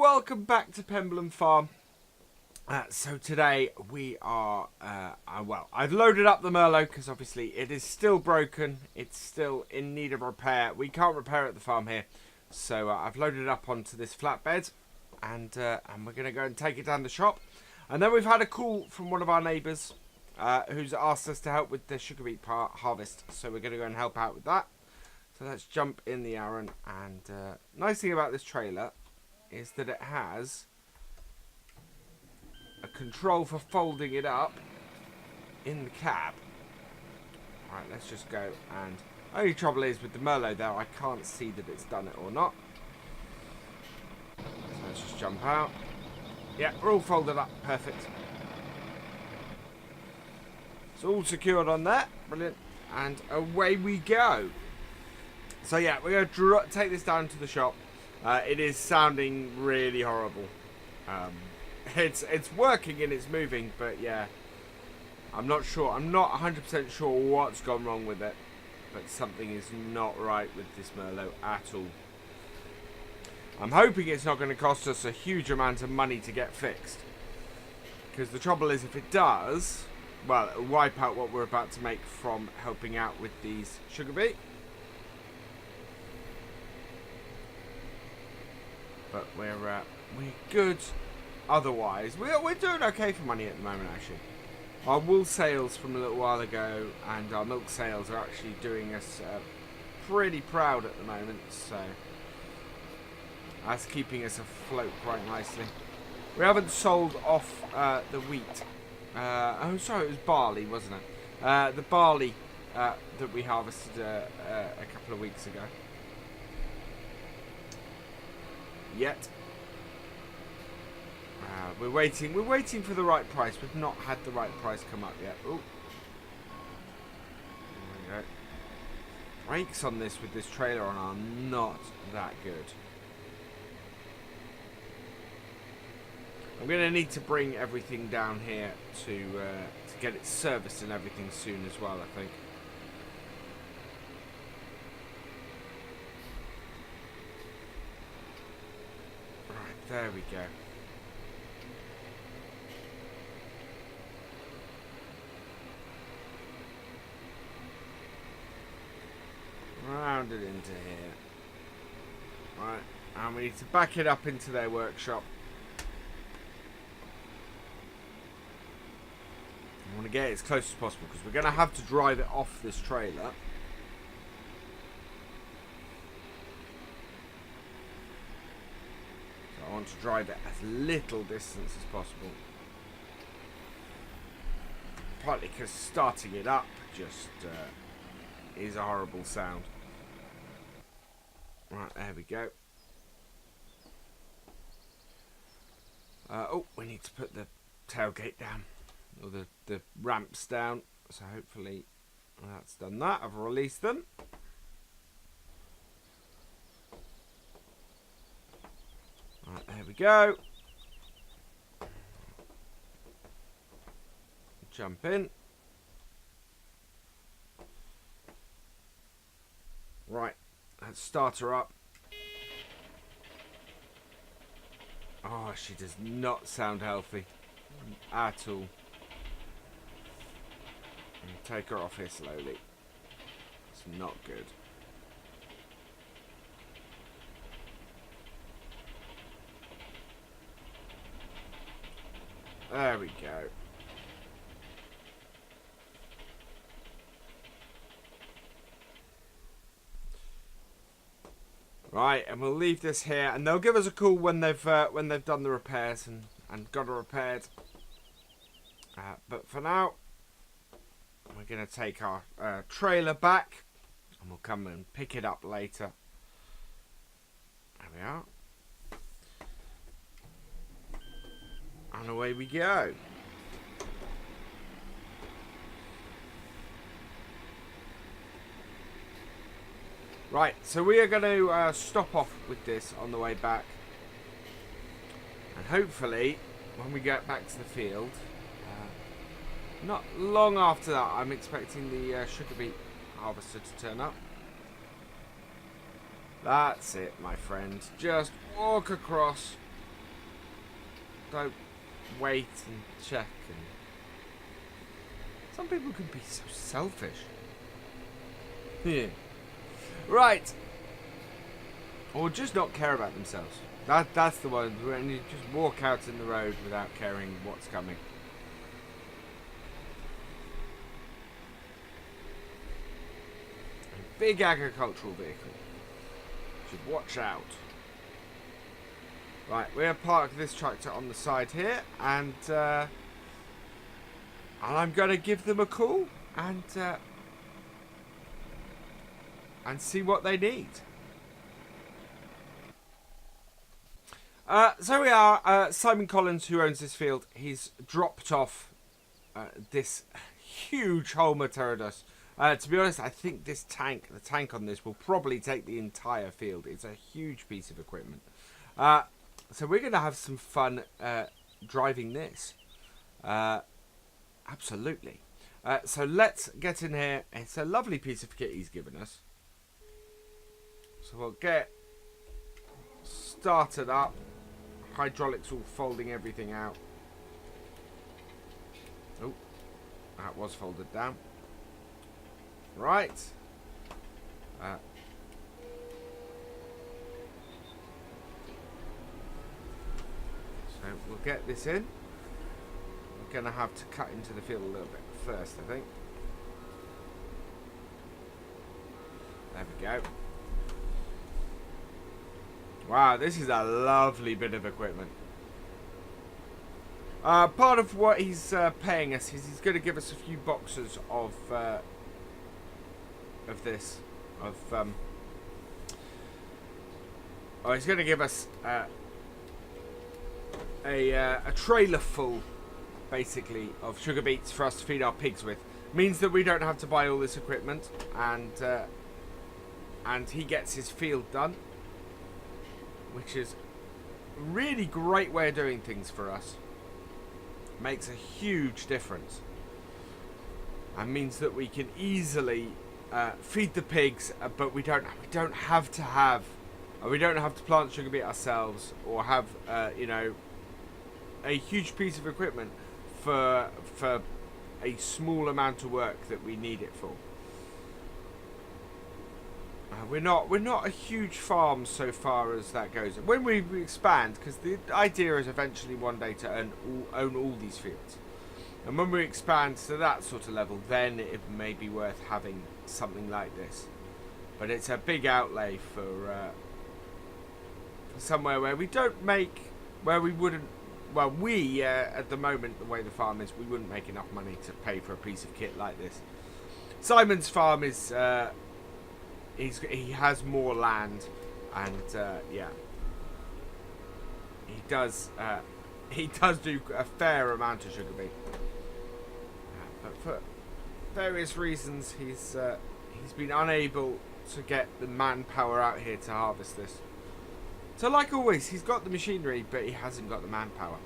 welcome back to Penberlan Farm. So today we are, I've loaded up the Merlo because obviously it is still broken. It's still in need of repair. We can't repair it at the farm here. So I've loaded it up onto this flatbed and we're going to go and take it down the shop. And then we've had a call from one of our neighbours who's asked us to help with the Sugarbeet harvest. So we're going to go and help out with that. So let's jump in the Aaron. And nice thing about this trailer is that it has a control for folding it up in the cab. Alright, let's just go. And only trouble is with the Merlo there, I can't see that it's done it or not. So let's just jump out. Yeah, we're all folded up. Perfect. It's all secured on there. Brilliant. And away we go. So yeah, we're going to take this down to the shop. It is sounding really horrible. It's working and it's moving, but yeah, I'm not sure. I'm not 100% sure what's gone wrong with it, but something is not right with this Merlo at all. I'm hoping it's not going to cost us a huge amount of money to get fixed, because the trouble is if it does, well, it'll wipe out what we're about to make from helping out with these Sugarbeet. But we're good. Otherwise, we're doing okay for money at the moment. Actually, our wool sales from a little while ago and our milk sales are actually doing us pretty proud at the moment. So that's keeping us afloat quite nicely. We haven't sold off the wheat. Oh, sorry, it was barley, wasn't it? The barley that we harvested a couple of weeks ago. Yet we're waiting for the right price. We've not had the right price come up yet. Oh, there we go. Brakes on this with this trailer on are not that good. I'm going to need to bring everything down here to get it serviced and everything soon as well, I think. There we go. Round it into here. Right, and we need to back it up into their workshop. I want to get it as close as possible because we're going to have to drive it off this trailer. I want to drive it as little distance as possible. Partly because starting it up just is a horrible sound. Right, there we go. Oh, we need to put the tailgate down. Or the ramps down. So hopefully that's done that. I've released them. Right, there we go. Jump in. Right, let's start her up. Oh, she does not sound healthy at all. Take her off here slowly. It's not good. There we go. Right, and we'll leave this here, and they'll give us a call when they've done the repairs and got it repaired. But for now, we're gonna take our trailer back, and we'll come and pick it up later. There we are. And away we go. Right, so we are going to stop off with this on the way back. And hopefully, when we get back to the field, not long after that, I'm expecting the Sugarbeet harvester to turn up. That's it, my friend. Just walk across, don't wait and check. And some people can be so selfish. Yeah. Right. Or just not care about themselves. That's the one. When you just walk out in the road without caring what's coming. A big agricultural vehicle. Should watch out. Right, we'll park this tractor on the side here, and I'm going to give them a call and see what they need. So we are. Simon Collins, who owns this field, he's dropped off this huge Holmer Pterodus. To be honest, I think the tank on this will probably take the entire field. It's a huge piece of equipment. So we're going to have some fun driving this. Absolutely. So let's get in here. It's a lovely piece of kit he's given us. So we'll get started up. Hydraulics all folding everything out. Oh, that was folded down. Right. So we'll get this in. We're going to have to cut into the field a little bit first, I think. There we go. Wow, this is a lovely bit of equipment. Part of what he's paying us is he's going to give us a few boxes of this. He's going to give us a trailer full, basically, of sugar beets for us to feed our pigs with. Means that we don't have to buy all this equipment, and he gets his field done, which is a really great way of doing things for us. Makes a huge difference, and means that we can easily feed the pigs, but we don't have to plant sugar beet ourselves, or have a huge piece of equipment for a small amount of work that we need it for. We're not a huge farm so far as that goes. When we expand, because the idea is eventually one day to own all these fields, and when we expand to that sort of level, then it may be worth having something like this. But it's a big outlay for somewhere where we don't make, where we wouldn't. Well, we at the moment, the way the farm is, we wouldn't make enough money to pay for a piece of kit like this. Simon's farm is. He has more land, and yeah, he does do a fair amount of sugar beet, but for various reasons he's been unable to get the manpower out here to harvest this. So like always, he's got the machinery, but he hasn't got the manpower,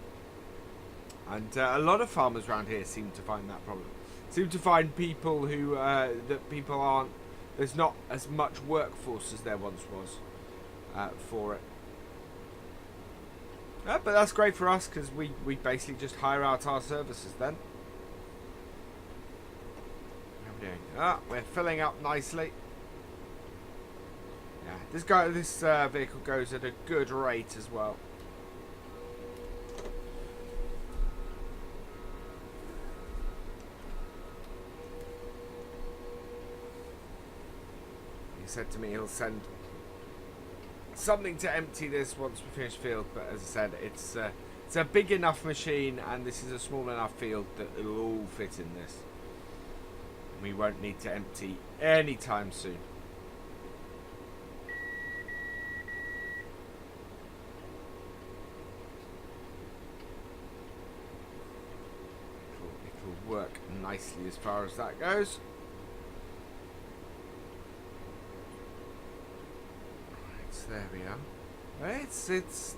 and a lot of farmers around here seem to find that problem. Seem to find people who that people aren't. There's not as much workforce as there once was for it. But that's great for us, because we basically just hire out our services then. How are we doing? We're filling up nicely. Yeah, this vehicle goes at a good rate as well. He said to me he'll send something to empty this once we finish field, but as I said, it's a big enough machine, and this is a small enough field that it'll all fit in this. We won't need to empty anytime soon. It'll work nicely as far as that goes. There we are. It's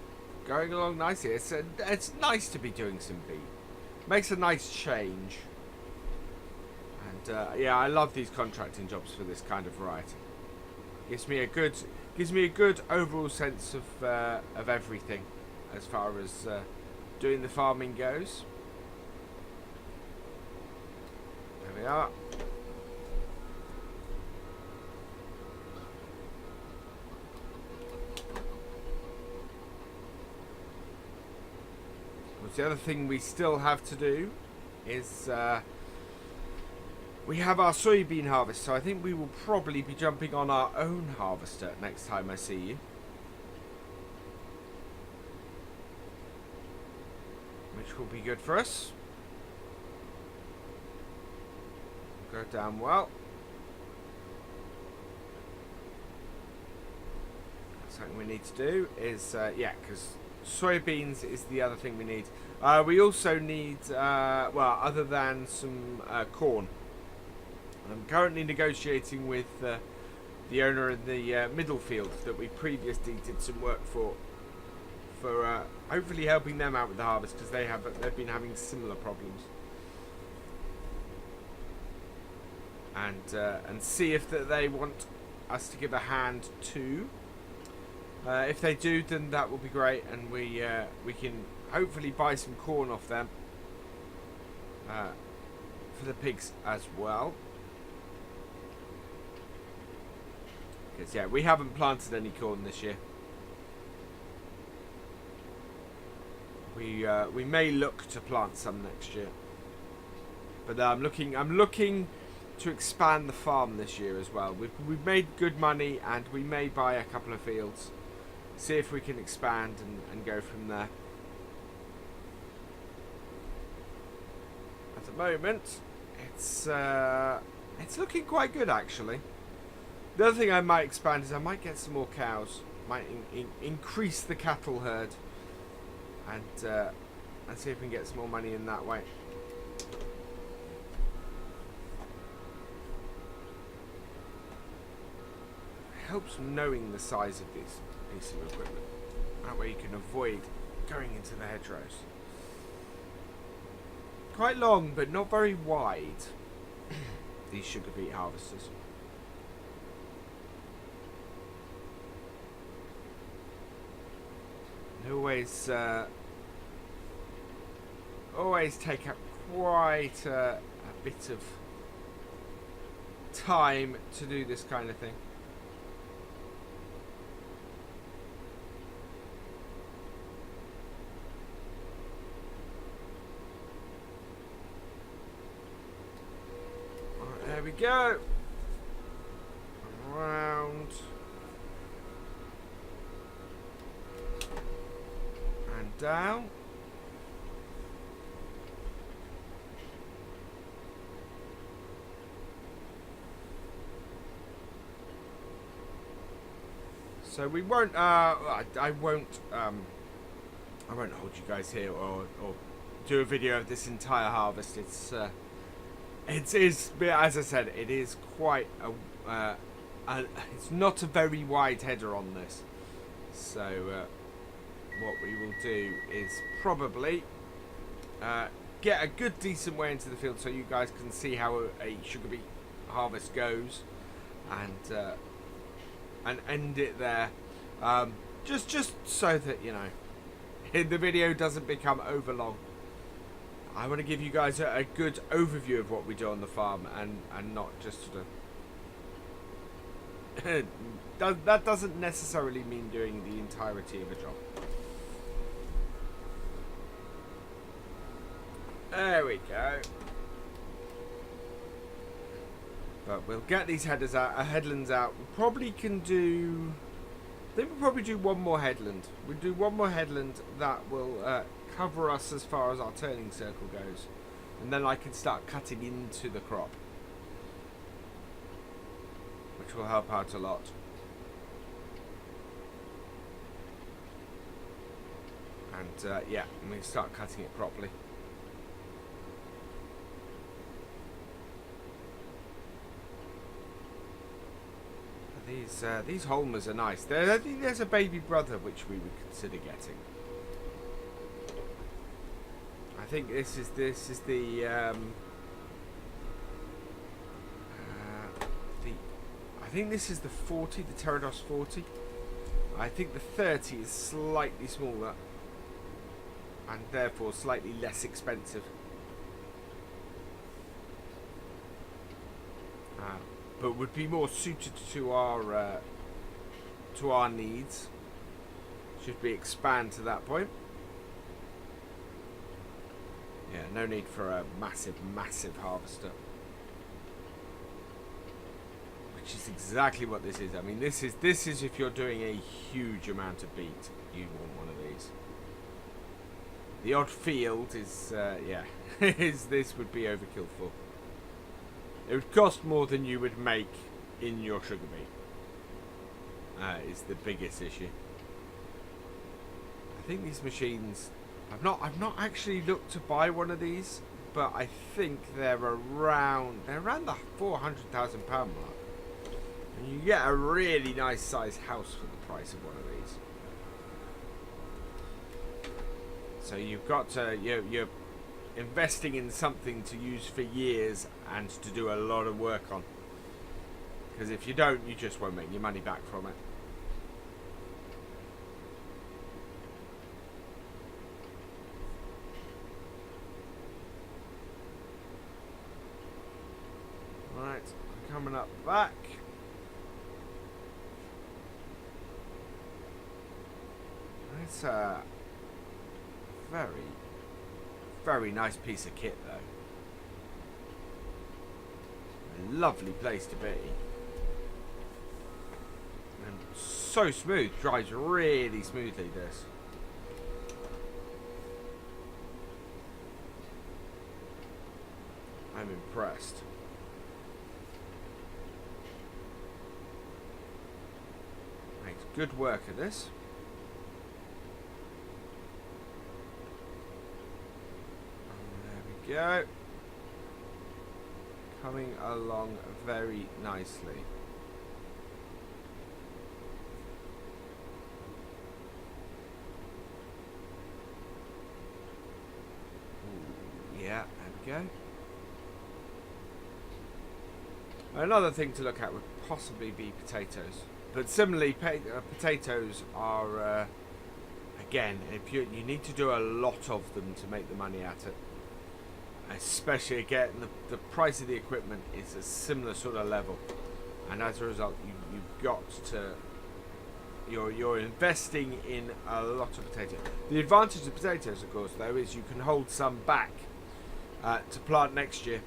going along nicely. It's nice to be doing some beet. Makes a nice change. And yeah, I love these contracting jobs for this kind of variety. Gives me a good overall sense of everything, as far as doing the farming goes. There we are. The other thing we still have to do is we have our soybean harvest, so I think we will probably be jumping on our own harvester next time I see you. Which will be good for us. Go down well. Something we need to do is, yeah, because soybeans is the other thing we need. We also need, well, other than some corn. I'm currently negotiating with the owner of the middle field that we previously did some work for hopefully helping them out with the harvest, because they've been having similar problems. And see if they want us to give a hand too. If they do, then that will be great, and we can hopefully buy some corn off them for the pigs as well. Because yeah, we haven't planted any corn this year. We may look to plant some next year, but I'm looking to expand the farm this year as well. We've made good money, and we may buy a couple of fields. See if we can expand and go from there. At the moment, it's looking quite good actually. The other thing I might expand is I might get some more cows. Might increase the cattle herd, and see if we can get some more money in that way. It helps knowing the size of these pieces of equipment. That way you can avoid going into the hedgerows. Quite long, but not very wide. These sugar beet harvesters. They always take up quite a bit of time to do this kind of thing. Right, there we go. Around. Down. So we won't. I won't hold you guys here or do a video of this entire harvest. It is, as I said, it is quite it's not a very wide header on this. So. What we will do is probably get a good decent way into the field so you guys can see how a sugar beet harvest goes, and end it there, just so that you know the video doesn't become over long. I want to give you guys a good overview of what we do on the farm, and not just sort of that doesn't necessarily mean doing the entirety of a job. There we go. But we'll get these headlands out. We probably can do. I think we'll probably do one more headland. We'll do one more headland that will cover us as far as our turning circle goes, and then I can start cutting into the crop, which will help out a lot. And yeah, we can start cutting it properly. These Holmers are nice. I think there's a baby brother which we would consider getting. I think this is the I think this is the 40, the Pterodos 40. I think the 30 is slightly smaller. and therefore slightly less expensive. But would be more suited to our needs. Should we expand to that point? Yeah, no need for a massive harvester. Which is exactly what this is. I mean, this is if you're doing a huge amount of beet, you want one of these. The odd field is, yeah, this would be overkill for. It would cost more than you would make in your sugar beet. Is the biggest issue. I think these machines, I've not actually looked to buy one of these, but I think they're around the £400,000 mark. And you get a really nice sized house for the price of one of these. So you've got to, you're investing in something to use for years and to do a lot of work on. Because if you don't, you just won't make your money back from it. Right, I'm coming up back. It's a very nice piece of kit, though. A lovely place to be. And so smooth, drives really smoothly, this. I'm impressed. Makes good work of this. Go. Coming along very nicely. Ooh, yeah, there we go. Another thing to look at would possibly be potatoes. But similarly, potatoes are, again, if you need to do a lot of them to make the money at it. Especially again, the price of the equipment is a similar sort of level, and as a result, you've got to you're investing in a lot of potatoes. The advantage of potatoes, of course, though, is you can hold some back to plant next year,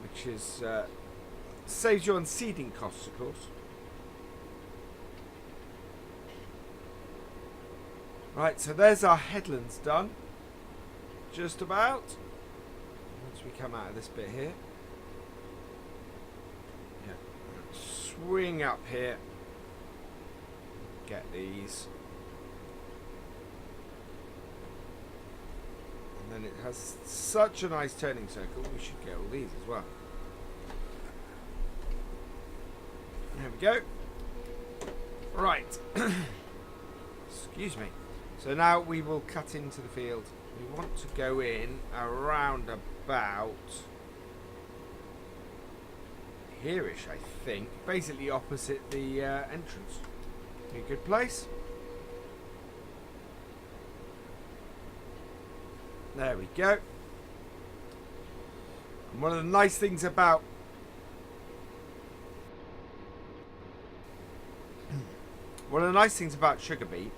which is saves you on seeding costs, of course. Right, so there's our headlands done. Just about. Once we come out of this bit here. Yeah. Swing up here. Get these. And then it has such a nice turning circle. We should get all these as well. There we go. Right. Excuse me. So now we will cut into the field. We want to go in around about here-ish, I think. Basically opposite the entrance. Be a good place. There we go. And one of the nice things about Sugarbeet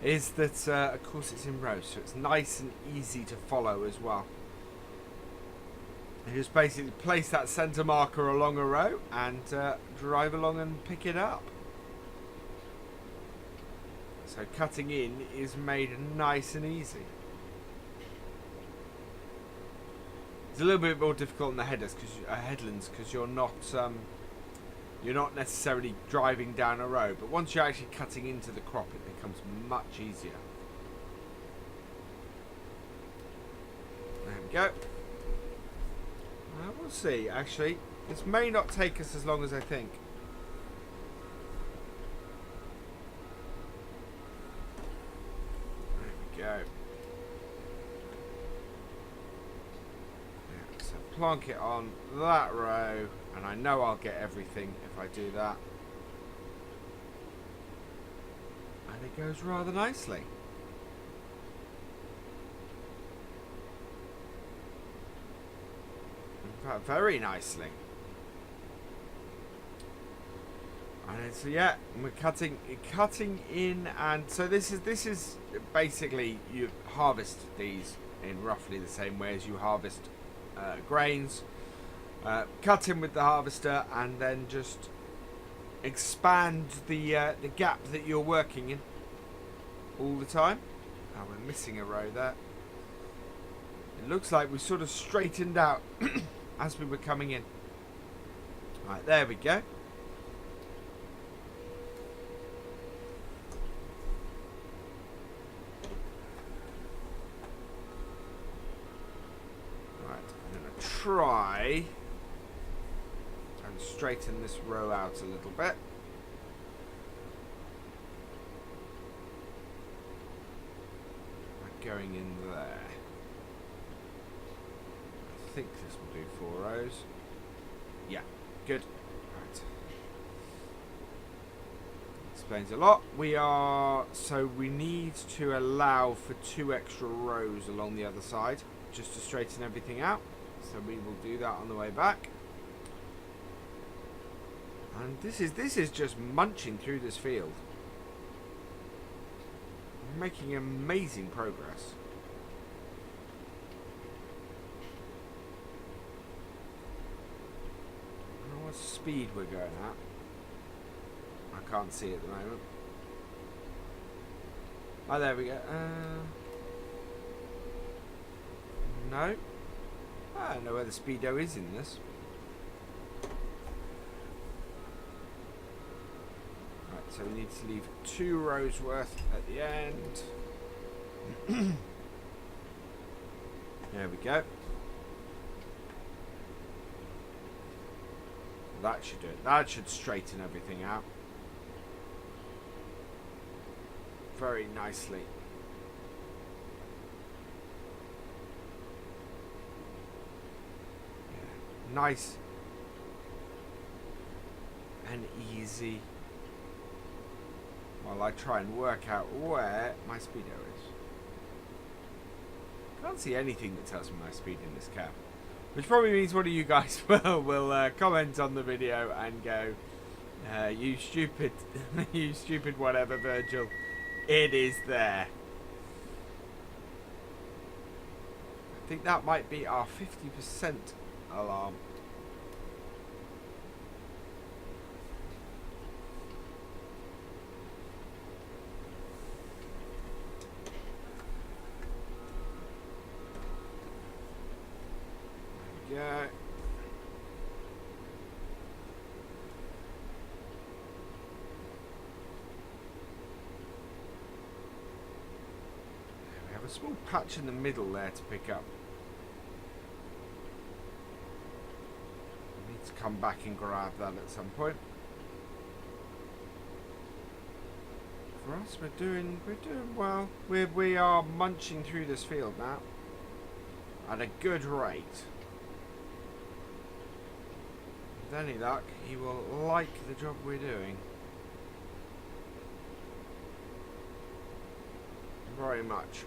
is that, of course, it's in rows, so it's nice and easy to follow as well. You just basically place that centre marker along a row and drive along and pick it up. So cutting in is made nice and easy. It's a little bit more difficult in the headlands because you're not necessarily driving down a road, but once you're actually cutting into the crop, it becomes much easier. There we go. We'll see, actually. This may not take us as long as I think. There we go. Yeah, so plonk it on that row, and I know I'll get everything if I do that. I And it goes rather nicely. In fact, very nicely. And so yeah, we're cutting in, and so this is basically, you harvest these in roughly the same way as you harvest grains. Cut in with the harvester, and then just expand the gap that you're working in all the time. Oh, we're missing a row there. It looks like we sort of straightened out as we were coming in. Right, there we go. Right, I'm going to try and straighten this row out a little bit. Going in there. I think this will do 4 rows. Yeah, good. Right. Explains a lot. We need to allow for 2 extra rows along the other side, just to straighten everything out. So we will do that on the way back. And this is just munching through this field. Making amazing progress. I don't know what speed we're going at. I can't see at the moment. Oh, there we go. No. I don't know where the speedo is in this. So we need to leave 2 rows worth at the end. There we go. That should do it. That should straighten everything out very nicely. Yeah. Nice and easy. While I try and work out where my speedo is. Can't see anything that tells me my speed in this cab. Which probably means one of you guys will comment on the video and go, you stupid, you stupid whatever, Virgil. It is there. I think that might be our 50% alarm. Yeah. We have a small patch in the middle there to pick up. I need to come back and grab that at some point. For us, we're doing well. We are munching through this field now at a good rate. With any luck, he will like the job we're doing. Very much.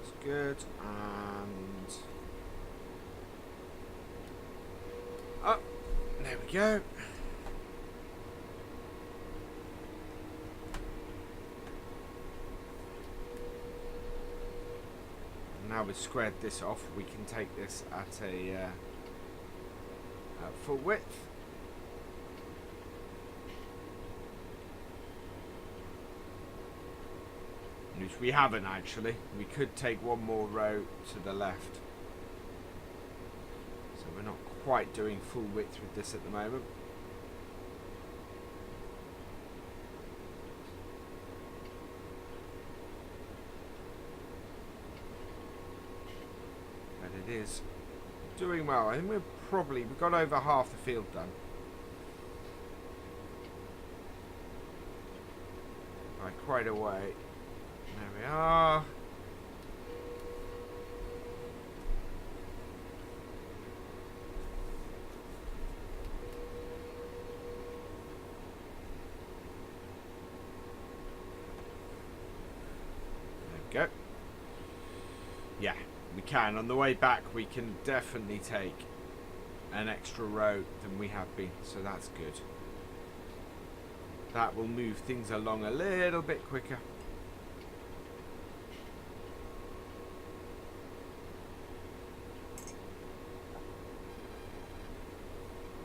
It's good, and... oh, there we go. Now we've squared this off, we can take this at a full width. Which we haven't actually. We could take one more row to the left. So we're not quite doing full width with this at the moment. It is doing well. I think we've got over half the field done. By quite a way. There we are. go. Yeah, we can. On the way back, we can definitely take an extra row than we have been, so that's good. That will move things along a little bit quicker.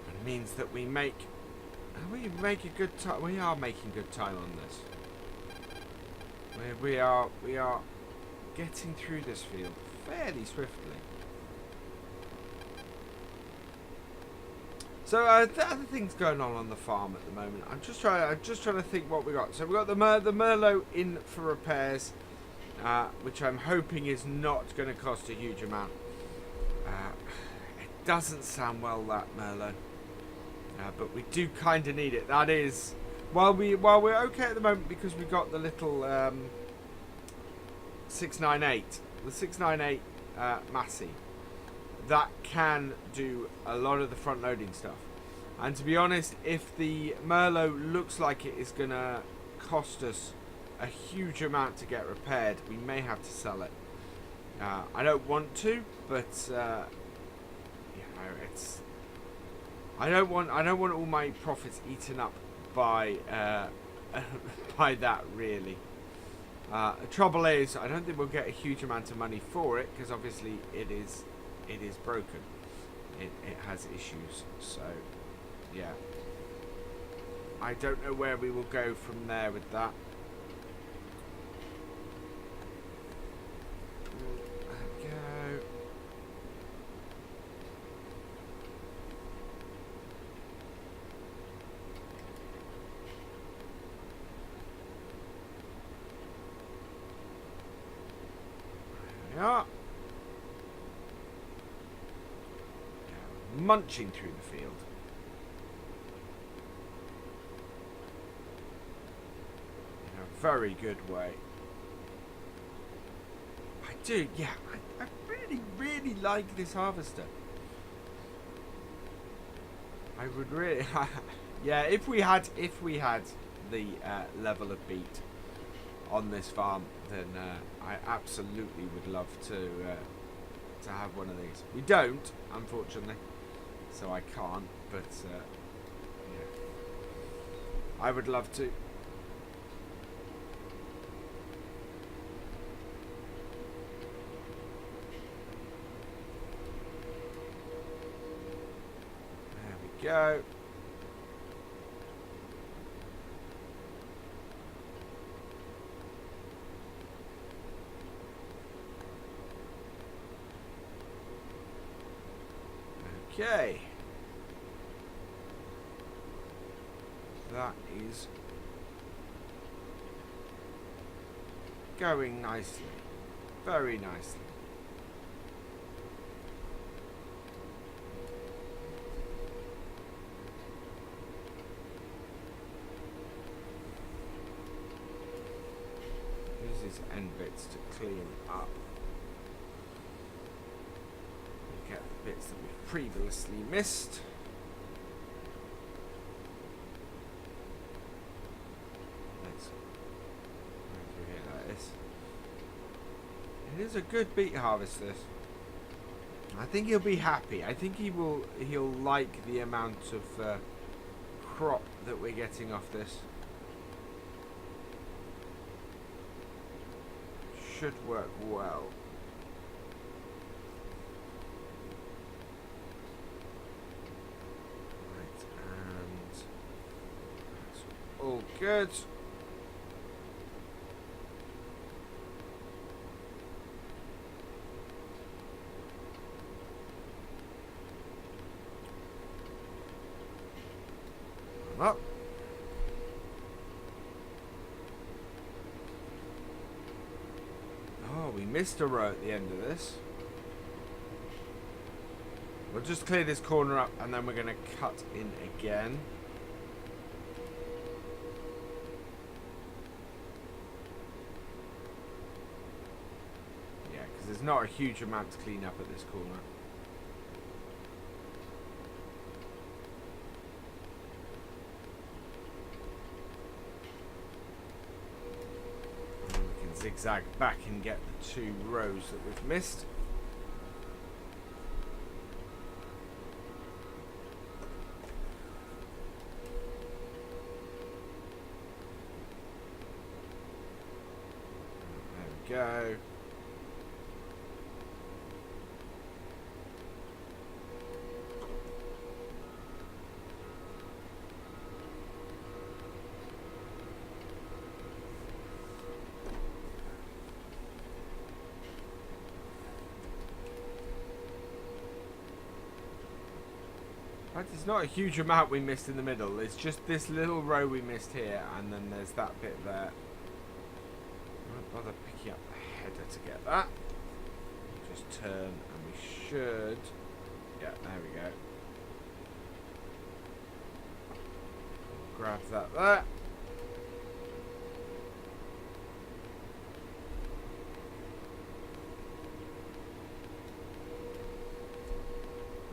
It means that we make a good time. We are making good time on this. We are getting through this field fairly swiftly. So the other things going on the farm at the moment. I'm just trying to think what we got. So we got the Merlo in for repairs, which I'm hoping is not going to cost a huge amount. It doesn't sound well, that Merlo, but we do kind of need it. That is, while we're okay at the moment because we got the little 698, the 698 Massey. That can do a lot of the front loading stuff, and to be honest, if the Merlo looks like it is gonna cost us a huge amount to get repaired, we may have to sell it. I don't want to, but it's I don't want all my profits eaten up by by that, really. The trouble is, I don't think we'll get a huge amount of money for it because obviously it is broken. It has issues. So, yeah. I don't know where we will go from there with that. There we go. There we are. Munching through the field. In a very good way. I do, yeah. I really, really like this harvester. I would really, yeah. If we had the level of beet on this farm, then I absolutely would love to have one of these. We don't, unfortunately. So I can't, but yeah, I would love to. There we go. Okay. That is going nicely. Very nicely. Use these end bits to clean up. Get the bits that we've previously missed. It is a good beet harvest, this. I think he'll be happy. I think he'll like the amount of crop that we're getting off this. Should work well. Right, and that's all good. Up. Oh, we missed a row at the end of this. We'll just clear this corner up and then we're going to cut in again. Yeah, because there's not a huge amount to clean up at this corner. zigzag back and get the 2 rows that we've missed. There we go. It's not a huge amount we missed in the middle. It's just this little row we missed here, and then there's that bit there. I won't bother picking up the header to get that. Just turn, and we should. Yeah, there we go. Grab that there.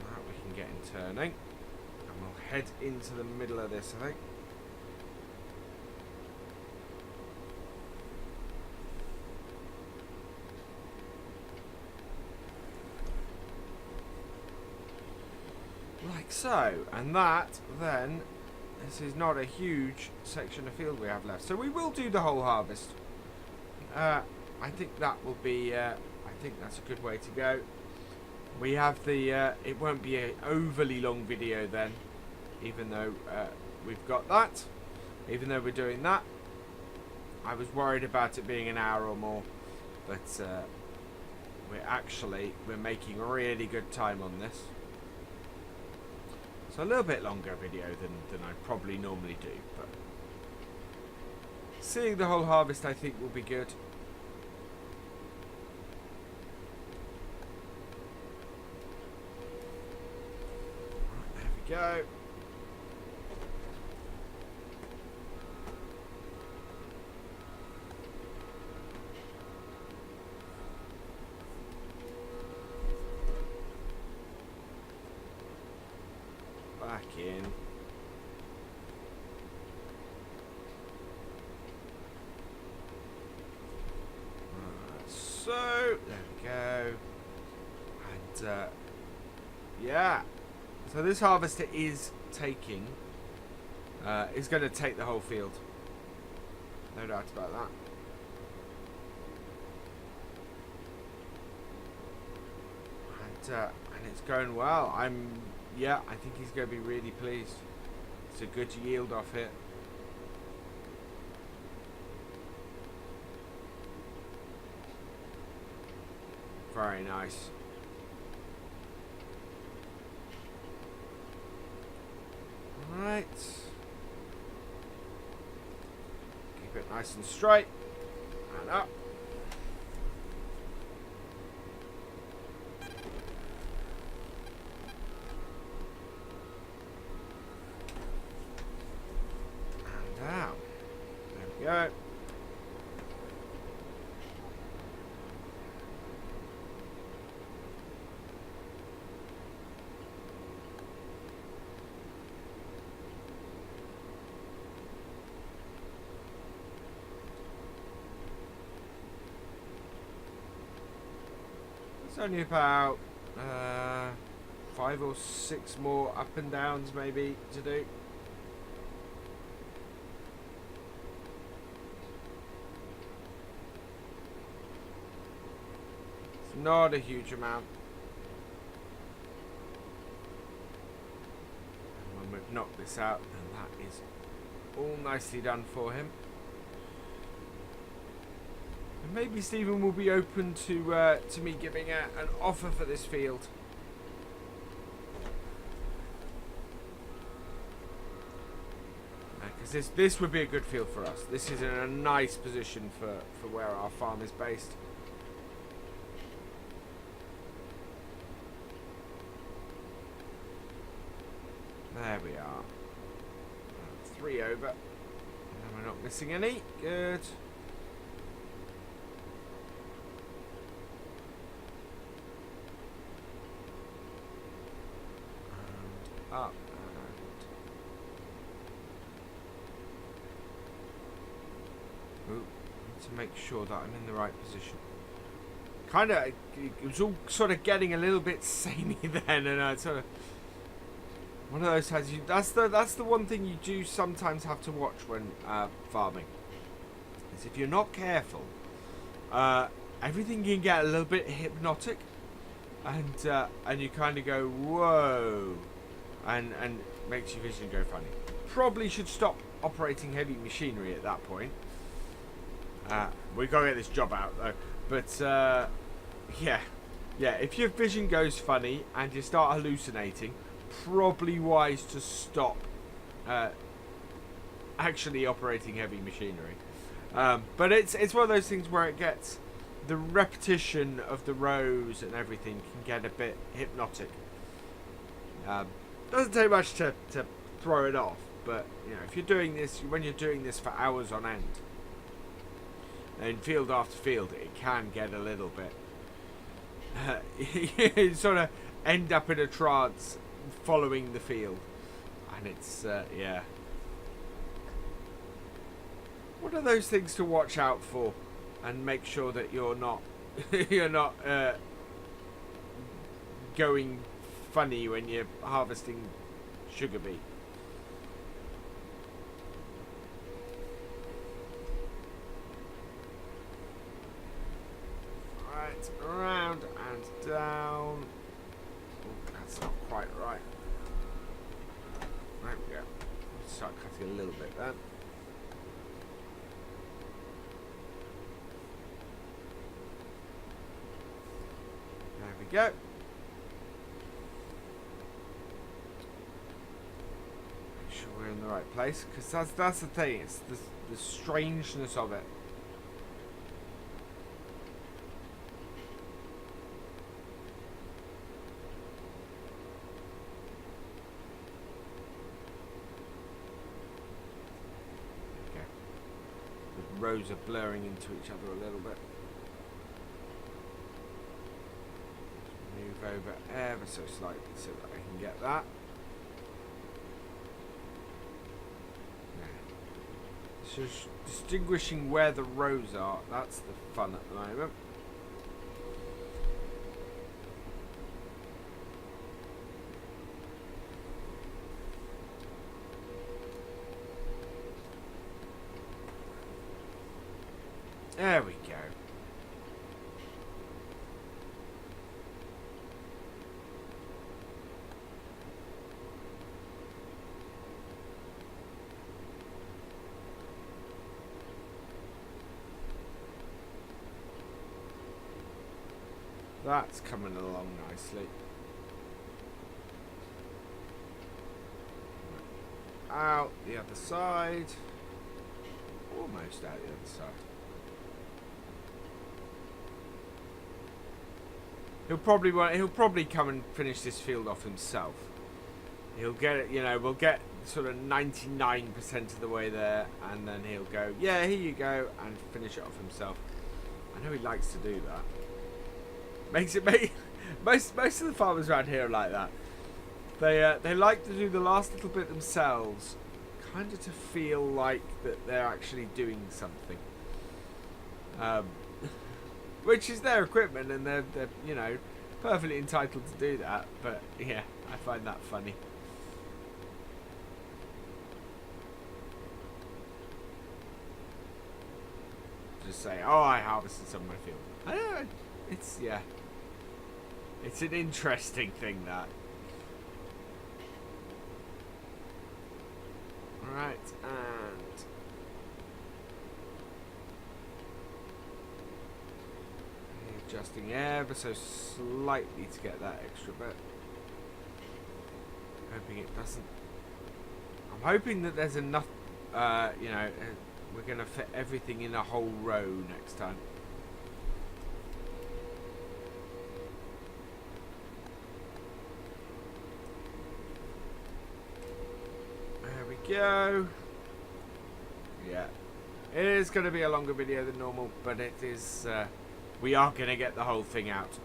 Now we can get in turning. Head into the middle of this, I think. Like so. And that, then, this is not a huge section of field we have left. So we will do the whole harvest. I think that will be, I think that's a good way to go. We have the, it won't be an overly long video then. Even though we've got that, even though we're doing that, I was worried about it being an hour or more, but we're making really good time on this. So a little bit longer video than I probably normally do, but seeing the whole harvest I think will be good. Right, there we go. Back in. So there we go. And yeah, so this harvester is taking is going to take the whole field, no doubt about that. And it's going well. Yeah, I think he's going to be really pleased. It's a good yield off it. Very nice. Right. Keep it nice and straight. And up. Go. It's only about 5 or 6 more up and downs maybe to do. Not a huge amount. And when we've knocked this out, then that is all nicely done for him. And maybe Stephen will be open to me giving an offer for this field. Because this would be a good field for us. This is in a nice position for where our farm is based. There we are. 3 over. And we're not missing any. Good. And up. And... Ooh, to make sure that I'm in the right position. Kind of, it was all sort of getting a little bit samey then, and I sort of one of those times. That's the one thing you do sometimes have to watch when farming. Is if you're not careful, everything can get a little bit hypnotic, and you kind of go whoa, and makes your vision go funny. Probably should stop operating heavy machinery at that point. We gotta get this job out though. But yeah, if your vision goes funny and you start hallucinating, probably wise to stop actually operating heavy machinery. But it's one of those things where it gets the repetition of the rows and everything can get a bit hypnotic. Doesn't take much to throw it off, but you know, if you're doing this, when you're doing this for hours on end, in field after field, it can get a little bit. You sort of end up in a trance following the field, and it's yeah. What are those things to watch out for, and make sure that you're not going funny when you're harvesting sugar beet? Around and down. Oh, that's not quite right. There we go. Start cutting a little bit then. There we go. Make sure we're in the right place, because that's the thing. It's the strangeness of it. Rows are blurring into each other a little bit. Move over ever so slightly so that I can get that. Yeah. So distinguishing where the rows are, that's the fun at the moment. There we go. That's coming along nicely. Out the other side. Almost out the other side. He'll probably come and finish this field off himself. He'll get it, you know, we'll get sort of 99% of the way there, and then he'll go, yeah, here you go, and finish it off himself. I know he likes to do that. Most of the farmers around here are like that. They like to do the last little bit themselves, kind of to feel like that they're actually doing something. Which is their equipment, and they're you know, perfectly entitled to do that. But yeah, I find that funny. Just say, oh, I harvested some of my field. I don't know. It's yeah. It's an interesting thing, that. Right, and adjusting ever so slightly to get that extra bit. Hoping it doesn't. I'm hoping that there's enough. You know, we're gonna fit everything in a whole row next time. There we go. Yeah, it is going to be a longer video than normal, but it is. We are going to get the whole thing out,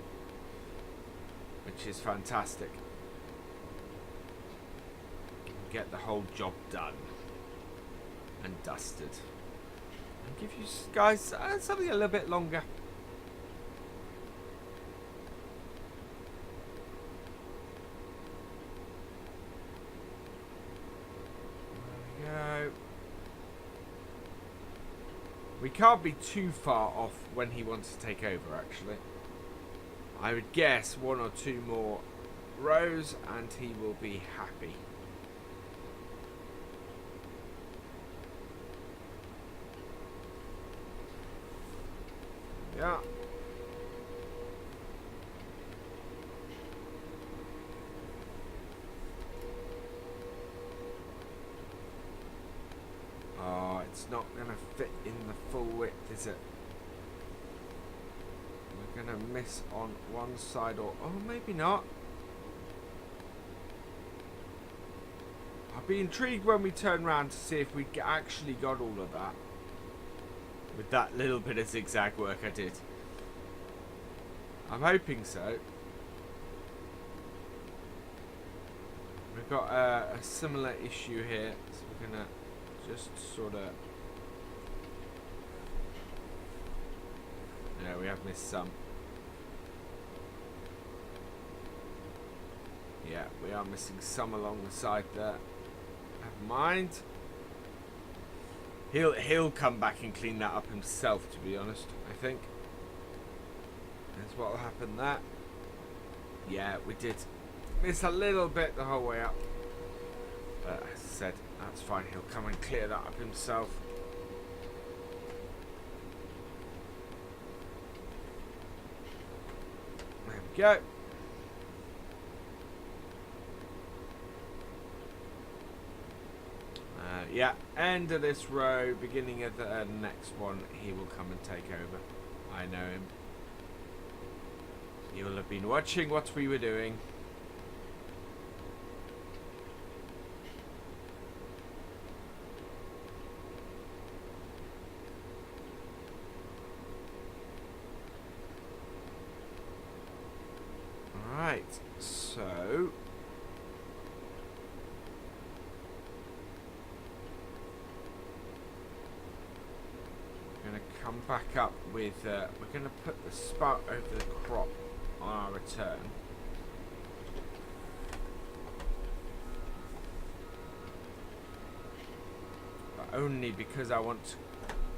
which is fantastic. Get the whole job done and dusted. And give you guys something a little bit longer. There we go. We can't be too far off when he wants to take over, actually. I would guess 1 or 2 more rows and he will be happy. Yeah. Oh, it's not going to fit in the full width, is it? We're going to miss on one side or... Oh, maybe not. I'll be intrigued when we turn around to see if we actually got all of that. With that little bit of zigzag work I did. I'm hoping so. We've got a similar issue here. So we're going to just sort of... Yeah, we have missed some. Yeah, we are missing some along the side there. Never mind. He'll come back and clean that up himself, to be honest, I think. That's what will happen there. Yeah, we did miss a little bit the whole way up. But as I said, that's fine. He'll come and clear that up himself. There we go. Yeah, end of this row, beginning of the next one, he will come and take over. I know him. You will have been watching what we were doing. Alright, so... come back up with we're going to put the spout over the crop on our return, but only because I want to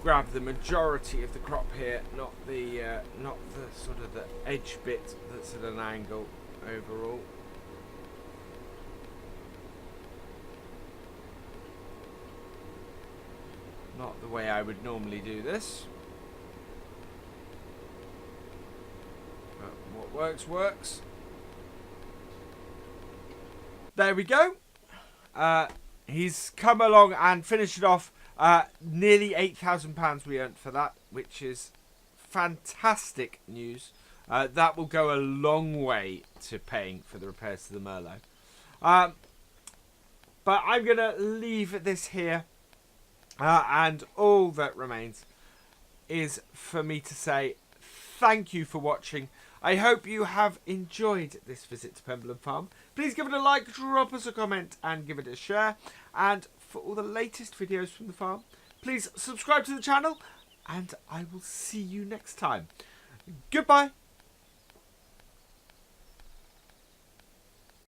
grab the majority of the crop here, not the sort of the edge bit that's at an angle overall. Not the way I would normally do this. But what works, works. There we go. He's come along and finished it off. Nearly £8,000 we earned for that, which is fantastic news. That will go a long way to paying for the repairs to the Merlo. But I'm going to leave this here. And all that remains is for me to say thank you for watching. I hope you have enjoyed this visit to Penberlan Farm. Please give it a like, drop us a comment and give it a share. And for all the latest videos from the farm, please subscribe to the channel and I will see you next time. Goodbye.